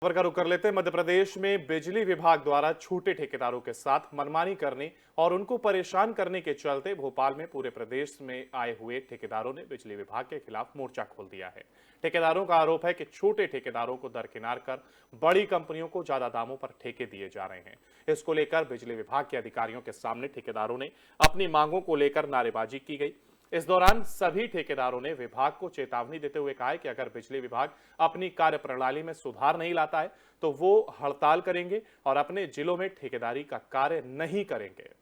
खबर का रुख कर लेते हैं। मध्य प्रदेश में बिजली विभाग द्वारा छोटे ठेकेदारों के साथ मनमानी करने और उनको परेशान करने के चलते भोपाल में पूरे प्रदेश में आए हुए ठेकेदारों ने बिजली विभाग के खिलाफ मोर्चा खोल दिया है। ठेकेदारों का आरोप है कि छोटे ठेकेदारों को दरकिनार कर बड़ी कंपनियों को ज्यादा दामों पर ठेके दिए जा रहे हैं। इसको लेकर बिजली विभाग के अधिकारियों के सामने ठेकेदारों ने अपनी मांगों को लेकर नारेबाजी की गई। इस दौरान सभी ठेकेदारों ने विभाग को चेतावनी देते हुए कहा है कि अगर बिजली विभाग अपनी कार्यप्रणाली में सुधार नहीं लाता है तो वो हड़ताल करेंगे और अपने जिलों में ठेकेदारी का कार्य नहीं करेंगे।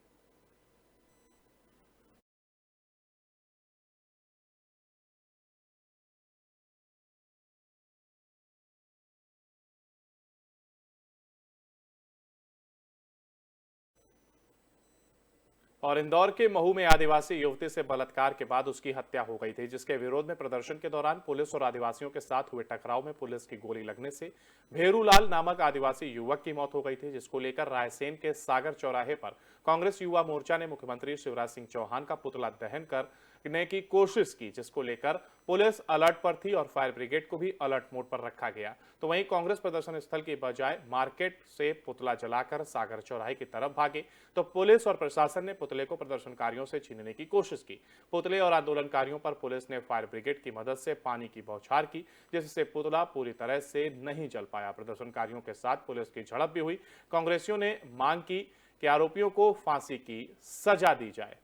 और इंदौर के महू में आदिवासी युवती से बलात्कार के बाद उसकी हत्या हो गई थी, जिसके विरोध में प्रदर्शन के दौरान पुलिस और आदिवासियों के साथ हुए टकराव में पुलिस की गोली लगने से भेरूलाल नामक आदिवासी युवक की मौत हो गई थी, जिसको लेकर रायसेन के सागर चौराहे पर कांग्रेस युवा मोर्चा ने मुख्यमंत्री शिवराज सिंह चौहान का पुतला दहन करने की कोशिश की, जिसको लेकर पुलिस अलर्ट पर थी और फायर ब्रिगेड को भी अलर्ट मोड पर रखा गया। तो वहीं कांग्रेस प्रदर्शन स्थल की बजाय मार्केट से पुतला जलाकर सागर चौराहे की तरफ भागे, तो पुलिस और प्रशासन ने पुतले को प्रदर्शनकारियों से छीनने की कोशिश की। पुतले और आंदोलनकारियों पर पुलिस ने फायर ब्रिगेड की मदद से पानी की बौछार की, जिससे पुतला पूरी तरह से नहीं जल पाया। प्रदर्शनकारियों के साथ पुलिस की झड़प भी हुई। कांग्रेसियों ने मांग की कि आरोपियों को फांसी की सजा दी जाए।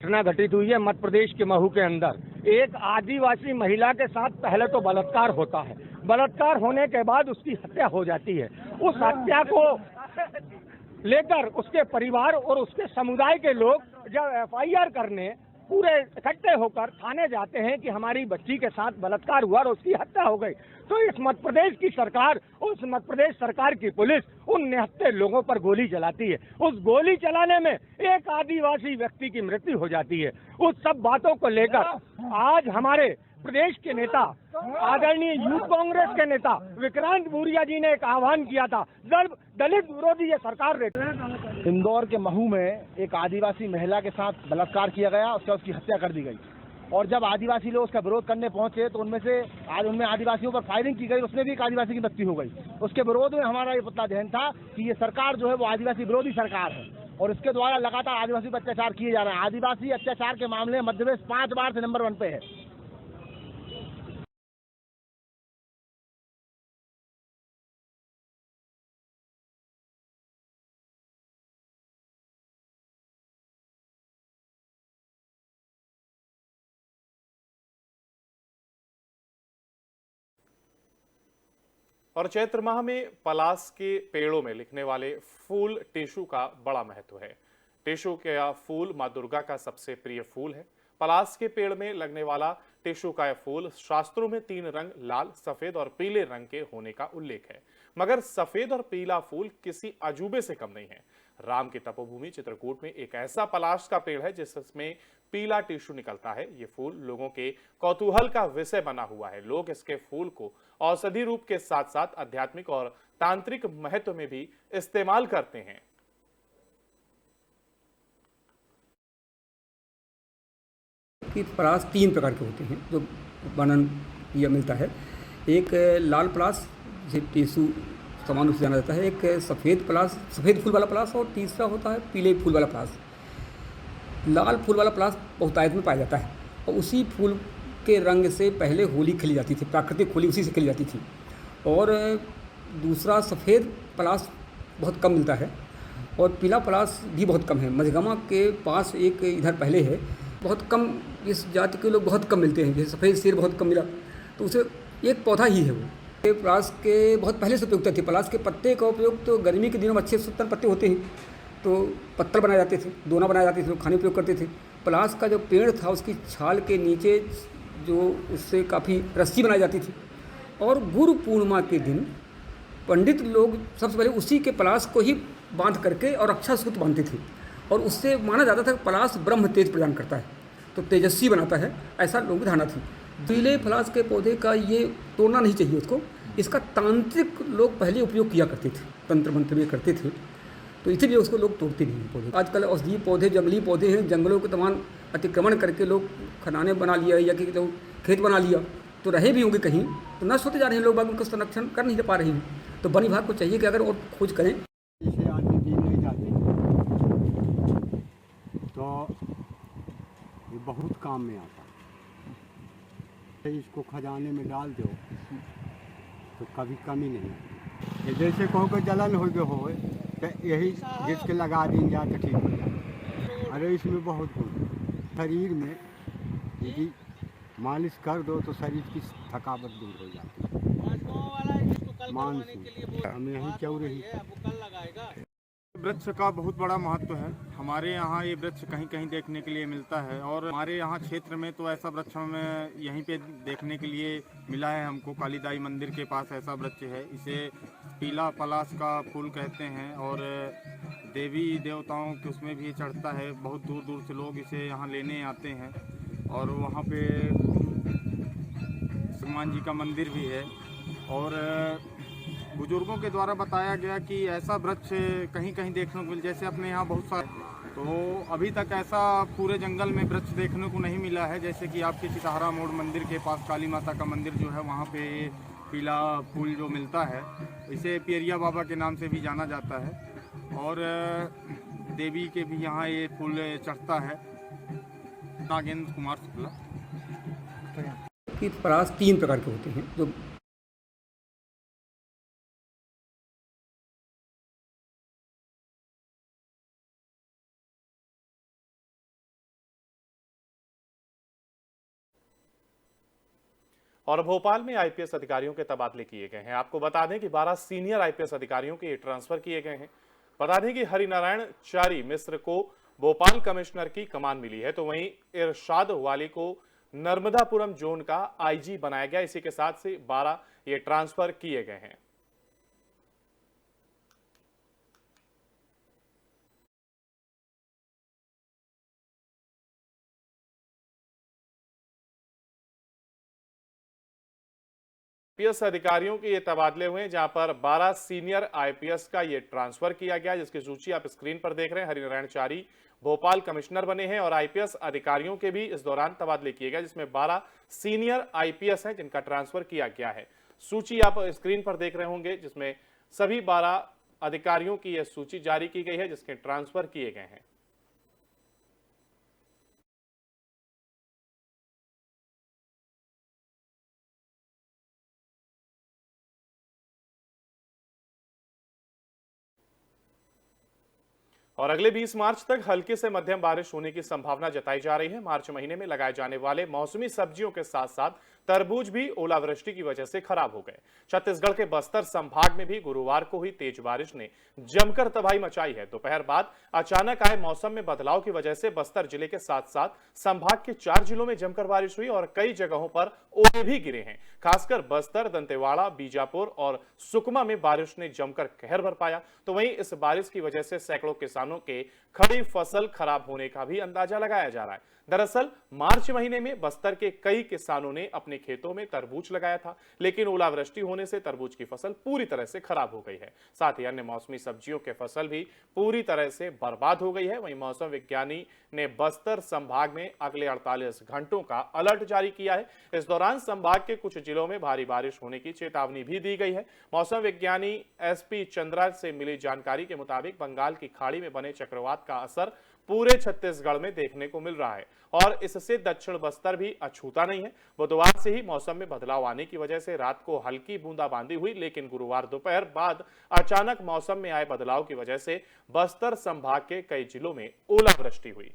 घटना घटित हुई है मध्य प्रदेश के महू के अंदर। एक आदिवासी महिला के साथ पहले तो बलात्कार होता है, बलात्कार होने के बाद उसकी हत्या हो जाती है। उस हत्या को लेकर उसके परिवार और उसके समुदाय के लोग जब एफआईआर करने पूरे इकट्ठे होकर थाने जाते हैं कि हमारी बच्ची के साथ बलात्कार हुआ और उसकी हत्या हो गई, तो इस मध्य प्रदेश की सरकार, उस मध्य प्रदेश सरकार की पुलिस उन निहत्थे लोगों पर गोली चलाती है। उस गोली चलाने में एक आदिवासी व्यक्ति की मृत्यु हो जाती है। उस सब बातों को लेकर आज हमारे प्रदेश के नेता, आदरणीय यूथ कांग्रेस के नेता विक्रांत भूरिया जी ने एक आह्वान किया था, दलित विरोधी ये सरकार रहती। इंदौर के महू में एक आदिवासी महिला के साथ बलात्कार किया गया, उसकी हत्या कर दी गई और जब आदिवासी लोग उसका विरोध करने पहुंचे तो उनमें आदिवासियों पर फायरिंग की गई, उसमें भी एक आदिवासी की मृत्यु हो गई। उसके विरोध में हमारा ये पुतला दहन था कि ये सरकार जो है वो आदिवासी विरोधी सरकार है और इसके द्वारा लगातार आदिवासी पर अत्याचार किए जा रहे हैं। आदिवासी अत्याचार के मामले में मध्य प्रदेश 5 बार से नंबर 1 पे है। और चैत्र माह में पलास के पेड़ों में लिखने वाले फूल टेशु का बड़ा महत्व है। टेशु का फूल मां दुर्गा का सबसे प्रिय फूल है। पलास के पेड़ में लगने वाला टेशु का फूल शास्त्रों में 3 रंग लाल, सफेद और पीले रंग के होने का उल्लेख है, मगर सफेद और पीला फूल किसी अजूबे से कम नहीं है। राम की तपोभूमि चित्रकूट में एक ऐसा पलाश का पेड़ है जिसमें पीला टिश्यू निकलता है। ये फूल लोगों के कौतूहल का विषय बना हुआ है। लोग इसके फूल को औषधि रूप के साथ साथ आध्यात्मिक और तांत्रिक महत्व में भी इस्तेमाल करते हैं। कि पलाश 3 प्रकार के होते हैं जो वर्णन यह मिलता है। एक लाल पलाश जिसे टेसु सामान्य रूप से जाना जाता है, एक सफ़ेद पलाश, सफ़ेद फूल वाला पलाश, और तीसरा होता है पीले फूल वाला पलाश। लाल फूल वाला पलाश बहुतायत में पाया जाता है और उसी फूल के रंग से पहले होली खेली जाती थी, प्राकृतिक होली उसी से खेली जाती थी। और दूसरा सफ़ेद पलाश बहुत कम मिलता है और पीला पलाश भी बहुत कम है। मझगमा के पास एक इधर पहले है, बहुत कम, इस जाति के लोग बहुत कम मिलते हैं। जैसे सफ़ेद शेर बहुत कम मिला, तो उसे एक पौधा ही है वो। पलाश के बहुत पहले से उपयोगिता थी। पलाश के पत्ते का उपयोग तो गर्मी के दिनों में अच्छे 70 पत्ते होते हैं तो पत्तल बनाए जाते थे, दोना बनाए जाते थे, लोग खाने उपयोग करते थे। पलाश का जो पेड़ था उसकी छाल के नीचे जो उससे काफ़ी रस्सी बनाई जाती थी और गुरु पूर्णिमा के दिन पंडित लोग सबसे पहले उसी के पलाश को ही बांध करके और अच्छा सूत बांधते थे और उससे माना जाता था कि पलाश ब्रह्म तेज प्रदान करता है, तो तेजस्वी बनाता है, ऐसा लोगों की धारणा थी। पीले पलाश के पौधे का ये तोड़ना नहीं चाहिए उसको। इसका तांत्रिक लोग पहले उपयोग किया करते थे, तंत्र मंत्र भी करते थे, तो इसीलिए उसको लोग तोड़ते नहीं हैं पौधे। आजकल औषधीय पौधे, जंगली पौधे हैं, जंगलों के तमाम अतिक्रमण करके लोग खदानें बना लिया या कि खेत बना लिया, तो रहे भी होंगे कहीं, तो नष्ट होते जा रहे हैं, लोग बाग उनका संरक्षण कर नहीं पा रहे हैं। तो वन विभाग को चाहिए कि अगर और खोज करें। इसे आदमी जी नहीं जाते तो ये बहुत काम में आता है। इसको खजाने में डाल दो तो कभी कमी नहीं। ये जैसे कहो कि जलन हो गए हो तो यही घिस के लगा दें जा तो ठीक हो जाए। अरे इसमें बहुत गुण है। शरीर में यदि मालिश कर दो तो शरीर की थकावट दूर हो जाती है। मानसिक हमें यही क्यों रही। वृक्ष का बहुत बड़ा महत्व है। हमारे यहाँ ये वृक्ष कहीं कहीं देखने के लिए मिलता है और हमारे यहाँ क्षेत्र में तो ऐसा वृक्ष हमें यहीं पे देखने के लिए मिला है। हमको कालीदाई मंदिर के पास ऐसा वृक्ष है। इसे पीला पलाश का फूल कहते हैं और देवी देवताओं के उसमें भी चढ़ता है। बहुत दूर दूर से लोग इसे यहाँ लेने आते हैं और वहाँ पे हनुमान जी का मंदिर भी है। और बुजुर्गों के द्वारा बताया गया कि ऐसा वृक्ष कहीं कहीं देखने को मिल, जैसे अपने यहाँ बहुत सारे, तो अभी तक ऐसा पूरे जंगल में वृक्ष देखने को नहीं मिला है। जैसे कि आपके चितहरा मोड़ मंदिर के पास काली माता का मंदिर जो है, वहाँ पे पीला फूल जो मिलता है, इसे पियरिया बाबा के नाम से भी जाना जाता है। और देवी के भी यहाँ ये फूल चढ़ता है। नागेंद्र कुमार शुक्ला। कि परास 3 प्रकार के होते हैं जो और भोपाल में आईपीएस अधिकारियों के तबादले किए गए हैं। आपको बता दें कि 12 सीनियर आईपीएस अधिकारियों के ट्रांसफर किए गए हैं। बता दें कि हरिनारायण चारी मिश्र को भोपाल कमिश्नर की कमान मिली है, तो वहीं इरशाद वाली को नर्मदापुरम जोन का आईजी बनाया गया। इसी के साथ से 12 ये ट्रांसफर किए गए हैं। आईपीएस अधिकारियों के ये तबादले हुए, जहां पर 12 सीनियर आईपीएस का ये ट्रांसफर किया गया, जिसकी सूची आप स्क्रीन पर देख रहे हैं। हरिनारायण चारी भोपाल कमिश्नर बने हैं और आईपीएस अधिकारियों के भी इस दौरान तबादले किए गए, जिसमें 12 सीनियर आईपीएस हैं जिनका ट्रांसफर किया गया है। सूची आप स्क्रीन पर देख रहे होंगे, जिसमें सभी 12 अधिकारियों की यह सूची जारी की गई है जिसके ट्रांसफर किए गए हैं। और अगले 20 मार्च तक हल्की से मध्यम बारिश होने की संभावना जताई जा रही है। मार्च महीने में लगाए जाने वाले मौसमी सब्जियों के साथ साथ तरबूज भी ओलावृष्टि की वजह से खराब हो गए। छत्तीसगढ़ के बस्तर संभाग में भी गुरुवार को हुई तेज बारिश ने जमकर तबाही मचाई है। दोपहर बाद अचानक आए मौसम में बदलाव की वजह से बस्तर जिले के साथ साथ संभाग के 4 जिलों में जमकर बारिश हुई और कई जगहों पर ओले भी गिरे हैं। खासकर बस्तर, दंतेवाड़ा, बीजापुर और सुकमा में बारिश ने जमकर कहर बरपाया। तो वहीं इस बारिश की वजह से सैकड़ों किसानों के खड़ी फसल खराब होने का भी अंदाजा लगाया जा रहा है। दरअसल मार्च महीने में बस्तर के कई किसानों ने अपने खेतों में तरबूज लगाया था, लेकिन ओलावृष्टि होने से तरबूज की फसल पूरी तरह से खराब हो गई है। साथ ही अन्य मौसमी सब्जियों के फसल भी पूरी तरह से बर्बाद हो गई है। वहीं मौसम विज्ञानी ने बस्तर संभाग में अगले 48 घंटों का अलर्ट जारी किया है। इस दौरान संभाग के कुछ जिलों में भारी बारिश होने की चेतावनी भी दी गई है। मौसम विज्ञानी एसपी चंद्रा से मिली जानकारी के मुताबिक बंगाल की खाड़ी में बने चक्रवात का असर पूरे छत्तीसगढ़ में देखने को मिल रहा है और इससे दक्षिण बस्तर भी अछूता नहीं है। बुधवार से ही मौसम में बदलाव आने की वजह से रात को हल्की बूंदाबांदी हुई, लेकिन गुरुवार दोपहर बाद अचानक मौसम में आए बदलाव की वजह से बस्तर संभाग के कई जिलों में ओलावृष्टि हुई।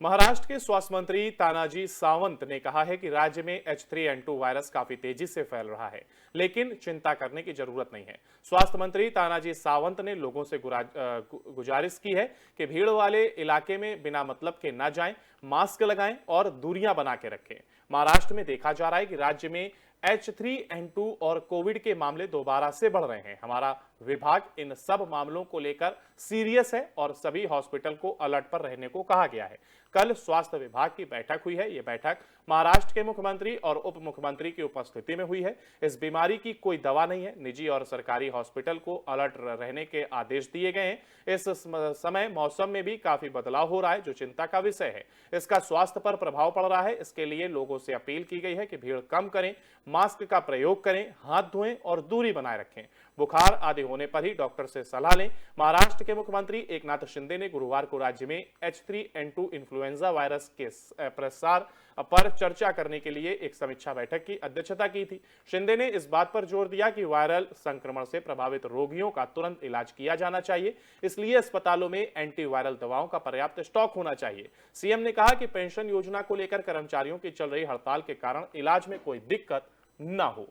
महाराष्ट्र के स्वास्थ्य मंत्री तानाजी सावंत ने कहा है कि राज्य में H3N2 वायरस काफी तेजी से फैल रहा है, लेकिन चिंता करने की जरूरत नहीं है। स्वास्थ्य मंत्री तानाजी सावंत ने लोगों से गुजारिश की है कि भीड़ वाले इलाके में बिना मतलब के न जाएं, मास्क लगाएं और दूरियां बना के रखें। महाराष्ट्र में देखा जा रहा है कि राज्य में H3N2 और कोविड के मामले दोबारा से बढ़ रहे हैं। हमारा विभाग इन सब मामलों को लेकर सीरियस है और सभी हॉस्पिटल को अलर्ट पर रहने को कहा गया है। कल स्वास्थ्य विभाग की बैठक हुई है। ये बैठक महाराष्ट्र के मुख्यमंत्री और उप मुख्यमंत्री की उपस्थिति में हुई है। इस बीमारी की कोई दवा नहीं है। निजी और सरकारी हॉस्पिटल को अलर्ट रहने के आदेश दिए गए हैं। इस समय मौसम में भी काफी बदलाव हो रहा है, जो चिंता का विषय है। इसका स्वास्थ्य पर प्रभाव पड़ रहा है। इसके लिए लोगों से अपील की गई है कि भीड़ कम करें, मास्क का प्रयोग करें, हाथ धोएं और दूरी बनाए रखें। बुखार आदि होने पर ही डॉक्टर से सलाह लें। महाराष्ट्र के मुख्यमंत्री एकनाथ शिंदे ने गुरुवार को राज्य में H3N2 इन्फ्लुएंजा वायरस के प्रसार पर चर्चा करने के लिए एक समीक्षा बैठक की अध्यक्षता की थी। शिंदे ने इस बात पर जोर दिया कि वायरल संक्रमण से प्रभावित रोगियों का तुरंत इलाज किया जाना चाहिए, इसलिए अस्पतालों में एंटीवायरल दवाओं का पर्याप्त स्टॉक होना चाहिए। सीएम ने कहा कि पेंशन योजना को लेकर कर्मचारियों की चल रही हड़ताल के कारण इलाज में कोई दिक्कत न हो।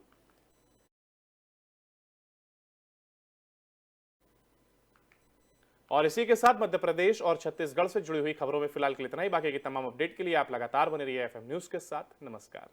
और इसी के साथ मध्य प्रदेश और छत्तीसगढ़ से जुड़ी हुई खबरों में फिलहाल के लिए इतना ही। बाकी की तमाम अपडेट के लिए आप लगातार बने रहिए FM न्यूज के साथ। नमस्कार।